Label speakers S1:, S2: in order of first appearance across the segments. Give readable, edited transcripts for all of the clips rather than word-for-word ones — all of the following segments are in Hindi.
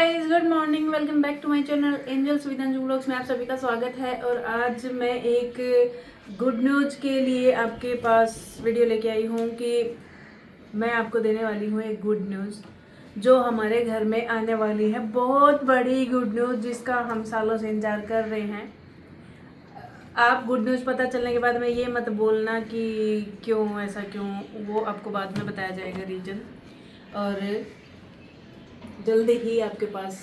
S1: Guys, good morning. Welcome back to my channel angels with Anju vlogs में आप सभी का स्वागत है। और आज मैं एक गुड न्यूज़ के लिए आपके पास वीडियो लेके आई हूँ कि मैं आपको देने वाली हूँ एक गुड न्यूज़ जो हमारे घर में आने वाली है। बहुत बड़ी गुड न्यूज़ जिसका हम सालों से इंतजार कर रहे हैं। आप गुड न्यूज़ पता चलने के बाद में ये मत बोलना कि क्यों ऐसा क्यों, वो आपको बाद में बताया जाएगा रीजन। और जल्दी ही आपके पास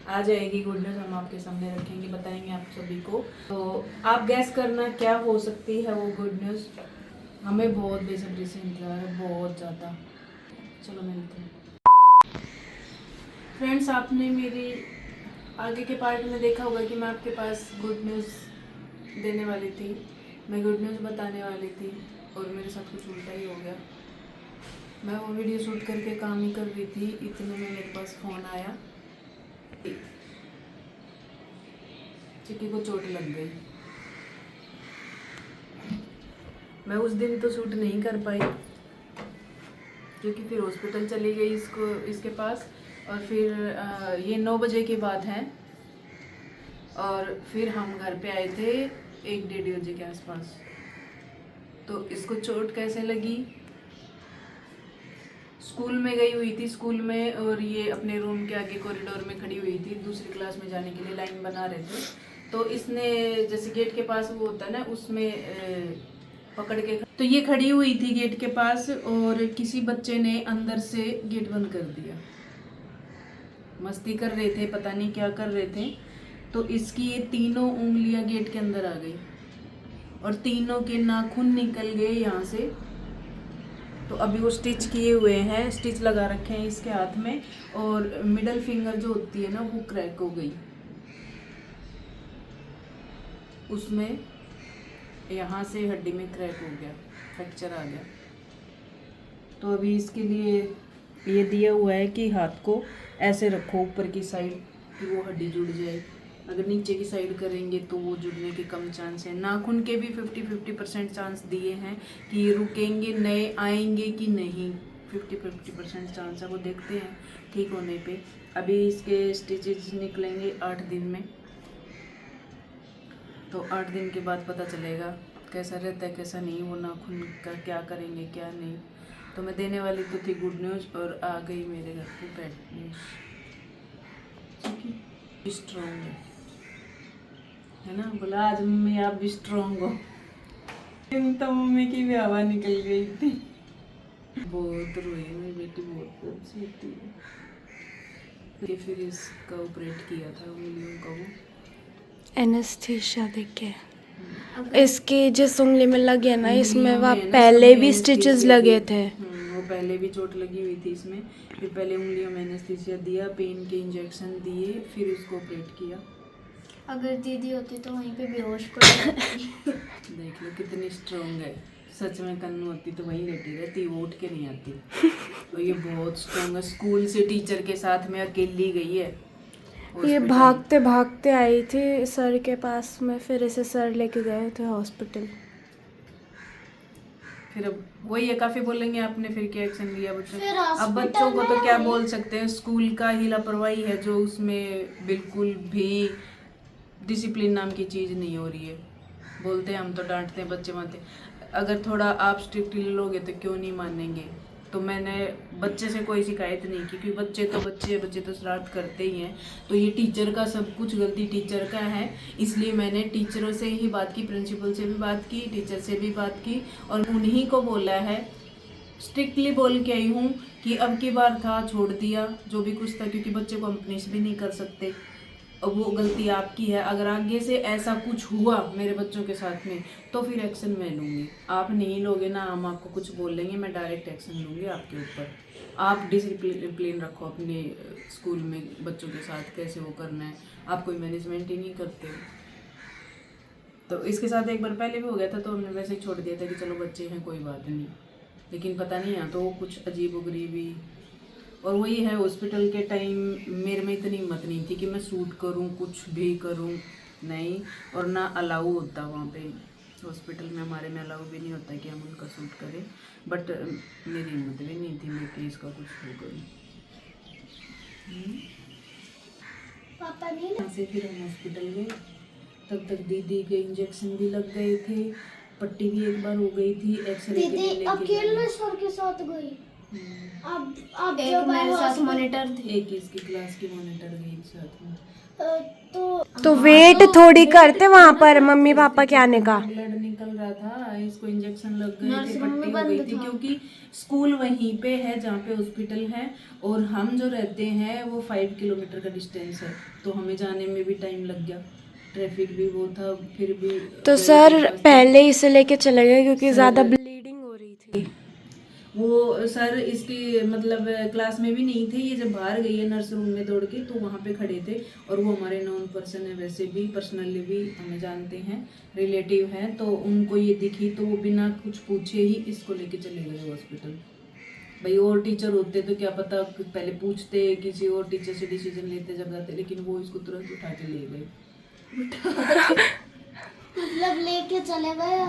S1: आ जाएगी गुड न्यूज़, हम आपके सामने रखेंगे, बताएंगे आप सभी को। तो आप गैस करना क्या हो सकती है वो गुड न्यूज़। हमें बहुत बेसब्री से इंतजार है, बहुत ज़्यादा। चलो मिलते हैं। फ्रेंड्स, आपने मेरी आगे के पार्ट में देखा होगा कि मैं आपके पास गुड न्यूज़ देने वाली थी, मैं गुड न्यूज़ बताने वाली थी और मेरे साथ कुछ उल्टा ही हो गया। मैं वो वीडियो शूट करके काम ही कर रही थी, इतने में मेरे पास फ़ोन आया। चिक्की को चोट लग गई। मैं उस दिन तो शूट नहीं कर पाई क्योंकि फिर हॉस्पिटल चली गई इसके पास। और फिर ये 9 बजे की बात है और फिर हम घर पे आए थे 1-1:30 बजे के आसपास। तो इसको चोट कैसे लगी, स्कूल में गई हुई थी स्कूल में, और ये अपने रूम के आगे कॉरिडोर में खड़ी हुई थी, दूसरी क्लास में जाने के लिए लाइन बना रहे थे। तो इसने जैसे गेट के पास वो होता है ना, उसमें पकड़ के, तो ये खड़ी हुई थी गेट के पास और किसी बच्चे ने अंदर से गेट बंद कर दिया। मस्ती कर रहे थे, पता नहीं क्या कर रहे थे। तो इसकी ये तीनों उंगलियां गेट के अंदर आ गई और तीनों के नाखून निकल गए यहाँ से। तो अभी वो स्टिच किए हुए हैं, स्टिच लगा रखे हैं इसके हाथ में, और मिडल फिंगर जो होती है ना वो क्रैक हो गई, उसमें यहाँ से हड्डी में क्रैक हो गया, फ्रैक्चर आ गया। तो अभी इसके लिए ये दिया हुआ है कि हाथ को ऐसे रखो ऊपर की साइड कि वो हड्डी जुड़ जाए। अगर नीचे की साइड करेंगे तो वो जुड़ने के कम चांस है। नाखून के भी 50-50% चांस दिए हैं कि ये रुकेंगे, नए आएंगे कि नहीं। 50-50% चांस है, वो देखते हैं ठीक होने पे। अभी इसके स्टिचेस निकलेंगे 8 दिन में, तो 8 दिन के बाद पता चलेगा कैसा रहता है कैसा नहीं, वो नाखून का क्या करेंगे क्या नहीं। तो मैं देने वाली तो थी गुड न्यूज़ और आ गई मेरे घर पे बैड न्यूज़। स्ट्रॉन्ग है ना, बोला आज मम्मी आप भी स्ट्रॉन्ग हो। तो मम्मी की भी हवा निकल गई थी। बहुत रोई मेरी बेटी, बहुत अच्छी थी। फिर इसका ऑपरेट किया था उंगलियों का, वो
S2: एनेस्थीसिया देके इसकी जिस उंगली में लगे ना, इसमें वह
S1: ना
S2: पहले भी स्टिचेस लगे थे।
S1: वो पहले भी चोट लगी हुई थी इसमें। फिर पहले उंगलियों में एनेस्थीसिया दिया, पेन के इंजेक्शन दिए, फिर उसको ऑपरेट किया।
S3: अगर दीदी होती तो वहीं पे बेहोश पड़ जाती।
S1: देख लो कितनी स्ट्रॉन्ग है। सच में कन्नू होती तो वहीं लेटी रहती, वो उठ के नहीं आती। तो ये बहुत स्ट्रॉन्ग है। स्कूल से टीचर के साथ में अकेली गई है।
S2: ये भागते भागते आई थी सर के पास में, फिर इसे सर लेके गए थे हॉस्पिटल।
S1: फिर अब वही है, काफी बोलेंगे आपने फिर क्या एक्शन लिया बच्चों।
S3: फिर
S1: अब बच्चों को तो क्या बोल सकते हैं, स्कूल का ही लापरवाही है जो उसमें बिल्कुल भी डिसिप्लिन नाम की चीज़ नहीं हो रही है। बोलते हैं हम तो डांटते हैं, बच्चे मानते। अगर थोड़ा आप स्ट्रिक्टली लोगे तो क्यों नहीं मानेंगे। तो मैंने बच्चे से कोई शिकायत नहीं की क्योंकि बच्चे तो शरारत करते ही हैं। तो ये टीचर का सब कुछ गलती टीचर का है, इसलिए मैंने टीचरों से ही बात की, प्रिंसिपल से भी बात की, टीचर से भी बात की और उन्हीं को बोला है, स्ट्रिक्टली बोल के आई हूँ कि अब की बार था छोड़ दिया जो भी कुछ था, क्योंकि बच्चे को हम पनिश भी नहीं कर सकते। अब वो गलती आपकी है। अगर आगे से ऐसा कुछ हुआ मेरे बच्चों के साथ में तो फिर एक्शन मैं लूँगी। आप नहीं लोगे ना, हम आपको कुछ बोल लेंगे, मैं डायरेक्ट एक्शन लूँगी आपके ऊपर। आप डिसिप्लिन रखो अपने स्कूल में, बच्चों के साथ कैसे वो करना है। आप कोई मैनेजमेंट ही नहीं करते। तो इसके साथ एक बार पहले भी हो गया था, तो हमने वैसे ही छोड़ दिया था कि चलो बच्चे हैं कोई बात नहीं। लेकिन पता नहीं है तो वो कुछ अजीबोगरीबी। और वही है, हॉस्पिटल के टाइम मेरे में इतनी हिम्मत नहीं थी कि मैं शूट करूं, कुछ भी करूं, नहीं। और ना अलाउ होता वहाँ पे हॉस्पिटल में, हमारे में अलाउ भी नहीं होता कि हम उनका शूट करें। बट मेरी हिम्मत भी नहीं थी मैं कि इसका कुछ शूट करूँ।
S3: पापा नहीं
S1: वहाँ से फिर हम हॉस्पिटल गए, तब तक दीदी के इंजेक्शन भी लग गए थे, पट्टी भी एक बार हो गई थी, एक्सरे के लिए
S3: दीदी
S1: लेके
S3: अकेले सर के साथ गई। अब
S4: एक
S3: जब
S4: मेरे साथ
S3: हॉस्पिटल
S4: मॉनिटर थे।
S1: एक इसकी क्लास की मॉनिटर गई एक साथ में।
S2: तो वेट थोड़ी करते वहाँ पर मम्मी पापा के आने का।
S1: ब्लड निकल रहा था, इसको इंजेक्शन लग गए थे,
S4: नर्सिंग में
S1: पट्टी हो
S4: बंद
S1: गई थी,
S4: था।
S1: क्योंकि स्कूल वहीं पे है जहाँ पे हॉस्पिटल है, और हम जो रहते हैं वो 5 किलोमीटर का डिस्टेंस है, तो हमें जाने में भी टाइम लग गया, ट्रैफिक भी वो था, फिर भी
S2: तो सर पहले ही से लेके चले गए क्योंकि ज़्यादा ब्लीडिंग हो रही थी।
S1: वो सर इसकी मतलब क्लास में भी नहीं थे, ये जब बाहर गई है नर्स रूम में दौड़ के, तो वहाँ पे खड़े थे, और वो हमारे नॉन पर्सन है, वैसे भी पर्सनली भी हमें जानते हैं, रिलेटिव हैं, तो उनको ये दिखी तो वो बिना कुछ पूछे ही इसको लेके चले गए हॉस्पिटल। भाई और टीचर होते तो क्या पता पहले पूछते, किसी और टीचर से डिसीजन लेते जब जाते, लेकिन वो इसको तुरंत उठा के ले गए।
S3: मतलब लेके चले गए।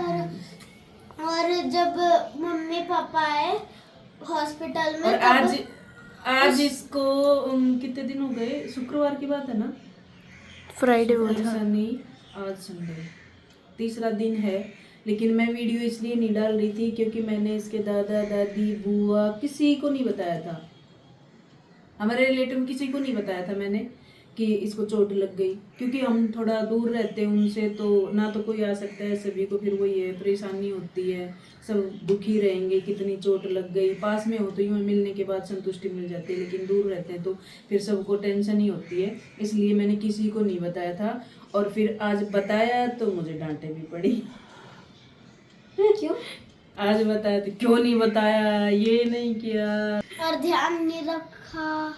S3: और जब मम्मी पापा आए हॉस्पिटल में
S1: और
S3: तब
S1: आज इसको कितने दिन हो गए, शुक्रवार की बात है ना,
S2: फ्राइडे वो था।
S1: शनि आज संडे, तीसरा दिन है, लेकिन मैं वीडियो इसलिए नहीं डाल रही थी क्योंकि मैंने इसके दादा दादी बुआ किसी को नहीं बताया था, हमारे रिलेटिव किसी को नहीं बताया था मैंने कि इसको चोट लग गई, क्योंकि हम थोड़ा दूर रहते हैं उनसे, तो ना तो कोई आ सकता है, सभी को फिर वही है, परेशानी होती है, सब दुखी रहेंगे कितनी चोट लग गई, पास में हो तो यूँ मिलने के बाद संतुष्टि मिल जाती है, लेकिन दूर रहते हैं तो फिर सबको टेंशन ही होती है, इसलिए मैंने किसी को नहीं बताया था, और फिर आज बताया तो मुझे डांटे भी पड़ी।
S4: क्यों?
S1: आज बताया तो क्यों नहीं बताया, ये नहीं किया,
S3: और ध्यान नहीं रखा।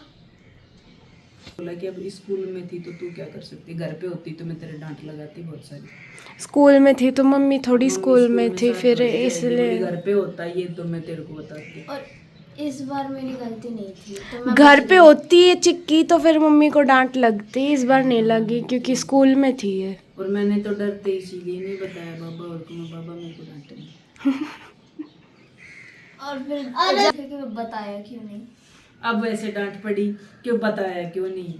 S1: बोला कि अब स्कूल में थी तो तू क्या कर सकती, घर पे होती तो मैं तेरे डांट लगाती बहुत सारी।
S2: स्कूल में थी तो मम्मी थोड़ी स्कूल में थी,
S1: साथ
S2: फिर
S1: बैठ जाएगी,
S2: इसलिए
S1: बोली घर पे होता ये तो मैं तेरे को बताती।
S4: और इस बार मेरी गलती नहीं थी, तो मैं
S2: घर पे होती है चिक्की तो फिर मम्मी को डांट लगती, इस बार नहीं लगी क्योंकि स्कूल में थी ये।
S1: और मैंने तो डरते इसीलिए नहीं बताया बाबा, और तुम्हें बाबा मेरे को डांटेंगे।
S4: और फिर बताया क्यों नहीं?
S1: अब वैसे डांट पड़ी, क्यों बताया क्यों नहीं,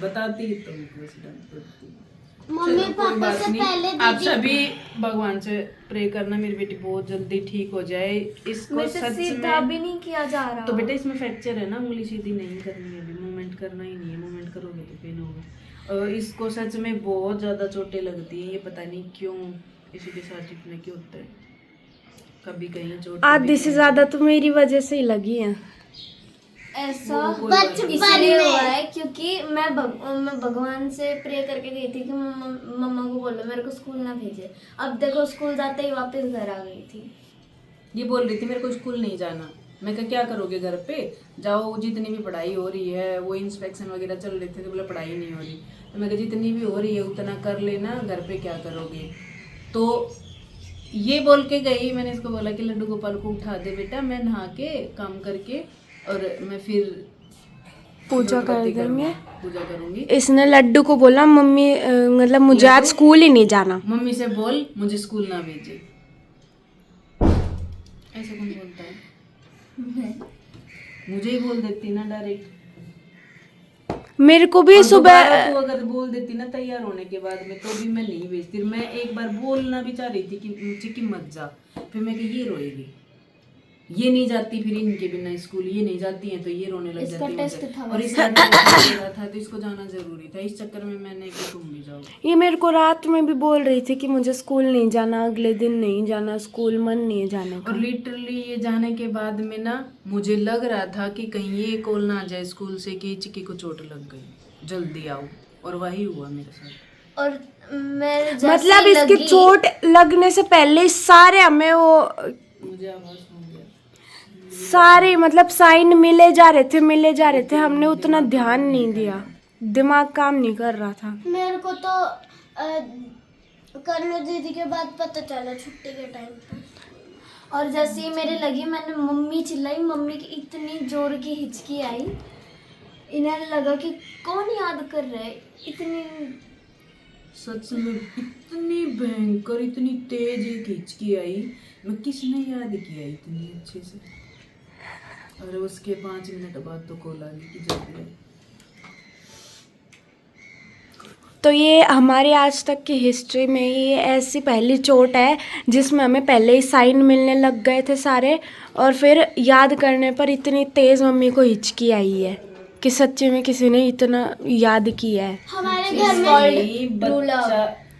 S1: बताती तो मेरे को वैसे डांट पड़ती।
S3: मम्मी
S1: चलो, कोई
S3: पापा
S1: बात
S3: से
S1: नहीं।
S3: पहले
S1: आप
S3: दीदी
S1: सभी भगवान से प्रे करना मेरी बेटी बहुत जल्दी ठीक हो जाए। इसको
S4: मेरे से
S1: सच
S4: सीधा
S1: में
S4: भी नहीं किया जा रहा।
S1: तो बेटा इसमें फ्रैक्चर है ना, उंगली सीधी नहीं करनी है, अभी मूवमेंट करना ही नहीं है, मूवमेंट करोगे तो पेन होगा। और इसको सच में बहुत ज़्यादा चोटें लगती हैं, ये पता नहीं क्यों इसी के साथ इतना क्यों होता है, कभी कहीं चोट
S2: आधी से ज्यादा तो मेरी वजह से ही लगी है।
S4: ऐसा
S3: बचपन
S4: इसलिए
S3: में
S4: हुआ है क्योंकि मैं भगवान से प्रे करके गई थी कि मम्मा को बोलो मेरे को स्कूल ना भेजे। अब देखो स्कूल जाते ही वापस घर आ गई थी।
S1: ये बोल रही थी मेरे को स्कूल नहीं जाना, मैं कहा क्या करोगे घर पे, जाओ जितनी भी पढ़ाई हो रही है, वो इंस्पेक्शन वगैरह चल रहे थे तो बोला पढ़ाई नहीं हो रही, तो मैं कहा जितनी भी हो रही है उतना कर लेना, घर पे क्या करोगे। तो ये बोल के गई, मैंने इसको बोला कि लड्डू गोपाल को उठा दे बेटा, मैं नहा के काम करके और मैं फिर
S2: पूजा कर
S1: गणपति
S2: देंगे।
S1: करूँगी, पूजा करूंगी।
S2: इसने लड्डू को बोला मम्मी मतलब मुझे आज स्कूल ही नहीं जाना।
S1: मम्मी से बोल मुझे स्कूल ना भेजे, ऐसा कौन बोलता है? मुझे ही बोल देती ना डायरेक्ट।
S2: मेरे को भी
S1: और
S2: सुबह
S1: दोबारा तू अगर बोल देती ना तैयार होने के बाद में तो भी मैं नहीं भेजती। मैं एक बार बोलना भी चाह रही थी कि चिक्की मत जा, फिर मैं कही ये रोएगी, ये नहीं जाती फिर इनके बिना स्कूल, ये नहीं जाती हैं तो ये रोने लग
S4: इसका
S1: जाती है
S4: टेस्ट
S1: मुझे।
S4: था
S1: और इसका टेस्ट हो रहा था तो इसको जाना जरूरी था, इस चक्कर में मैंने कि तुम भी जाओ।
S2: ये मेरे को रात में भी बोल रही थी कि मुझे स्कूल नहीं जाना, अगले दिन नहीं जाना स्कूल, मन नहीं है जाने का।
S1: और लिटरली ये जाने के बाद में ना मुझे लग रहा था कि कहीं ये कॉल ना आ जाए स्कूल से कि चिक्की को चोट लग गई, जल्दी आओ, और वही हुआ मेरे साथ।
S4: और मैं
S2: मतलब इसकी चोट लगने से पहले ही सारे हमें वो
S1: मुझे आवाज सुन गया,
S2: सारे मतलब साइन मिले जा रहे थे, हमने उतना ध्यान नहीं दिया, दिमाग काम नहीं कर रहा था।
S3: मेरे को तो कन्नू दीदी के बाद पता चला छुट्टी के टाइम पे।
S4: और जैसे ही मेरे लगी मैंने मम्मी चिल्लाई, मम्मी की इतनी जोर की हिचकी आई, इन्हें लगा कि कौन याद कर रहा है इतनी।
S1: सच में इतनी भयंकर इतनी तेज एक हिचकी आई, मैं किसने याद किया इतनी अच्छे से। और उसके 5 मिनट बाद तो कॉल आ गई कि जल्दी
S2: तो ये हमारी आज तक की हिस्ट्री में ये ऐसी पहली चोट है जिसमें हमें पहले ही साइन मिलने लग गए थे सारे, और फिर याद करने पर इतनी तेज़ मम्मी को हिचकी आई है कि सच्ची में किसी ने इतना याद किया है।
S3: हमारे घर में
S1: यही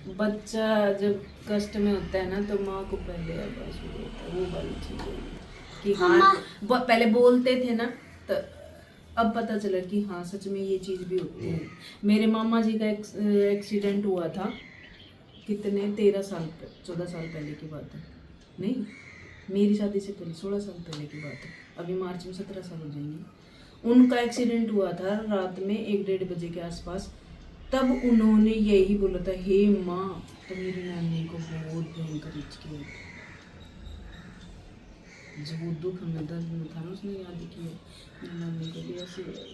S1: बच्चा जब कष्ट में होता है ना तो माँ को पहले आवाज होता है, वो वाली चीज है कि हाँ पहले बोलते थे ना, तो अब पता चला कि हाँ सच में ये चीज भी होती है। मेरे मामा जी का एक्सीडेंट हुआ था, कितने 14 साल पहले की बात है, नहीं मेरी शादी से पहले 16 साल पहले की बात है, अभी मार्च में 17 साल हो जाएंगे। उनका एक्सीडेंट हुआ था रात में 1-1:30 बजे के आसपास। तब उन्होंने यही बोला था, हे माँ तो मेरी नानी को बहुत भयंकर हिचकी आई। जो वो दुख हमें दर्द में था ना उसने याद किया, मेरी नानी को भी ऐसी हो रही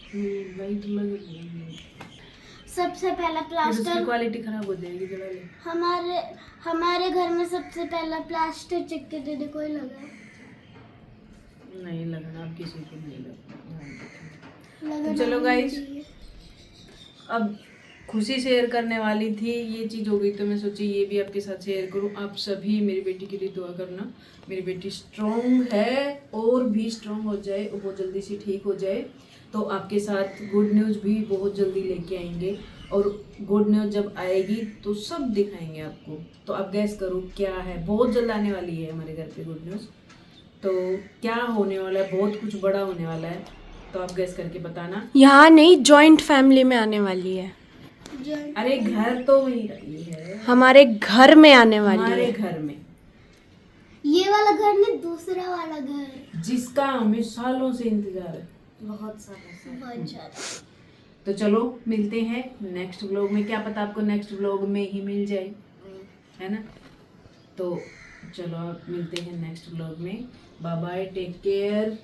S1: थी, लाइट लग रही है,
S3: सबसे पहला
S1: फिर उसकी
S3: प्लास्टर
S1: क्वालिटी खराब हो जाएगी, जला ले।
S3: हमारे घर में सबसे पहला प्लास्टर चिक्के दीदी को ही लगा।
S1: नहीं लगना, अब किसी को नहीं लगना।
S3: लगा
S1: तो चलो
S3: नहीं
S1: गाइस,
S3: चाहिए।
S1: अब खुशी शेयर करने वाली थी, ये चीज़ हो गई तो मैं सोची ये भी आपके साथ शेयर करूं। आप सभी मेरी बेटी के लिए दुआ करना, मेरी बेटी स्ट्रॉन्ग है और भी स्ट्रॉन्ग हो जाए और बहुत जल्दी से ठीक हो जाए। तो आपके साथ गुड न्यूज़ भी बहुत जल्दी लेके आएंगे, और गुड न्यूज़ जब आएगी तो सब दिखाएंगे आपको। तो आप गैस करो क्या है, बहुत जल्द आने वाली है हमारे घर पे गुड न्यूज़। तो क्या होने वाला है, बहुत कुछ बड़ा होने वाला है, तो आप गैस करके बताना।
S2: यहाँ नहीं, जॉइंट फैमिली में आने वाली है,
S1: अरे घर तो वही रही है,
S2: हमारे घर में आने वाली
S1: हमारे
S2: है।
S1: घर में,
S3: ये वाला घर नहीं, दूसरा वाला घर,
S1: जिसका हमें सालों से इंतजार है,
S3: बहुत ज्यादा।
S1: तो चलो मिलते हैं नेक्स्ट व्लॉग में। क्या पता आपको नेक्स्ट व्लॉग में ही मिल जाए, है ना। तो चलो आप मिलते हैं नेक्स्ट व्लॉग में। Bye bye, take care.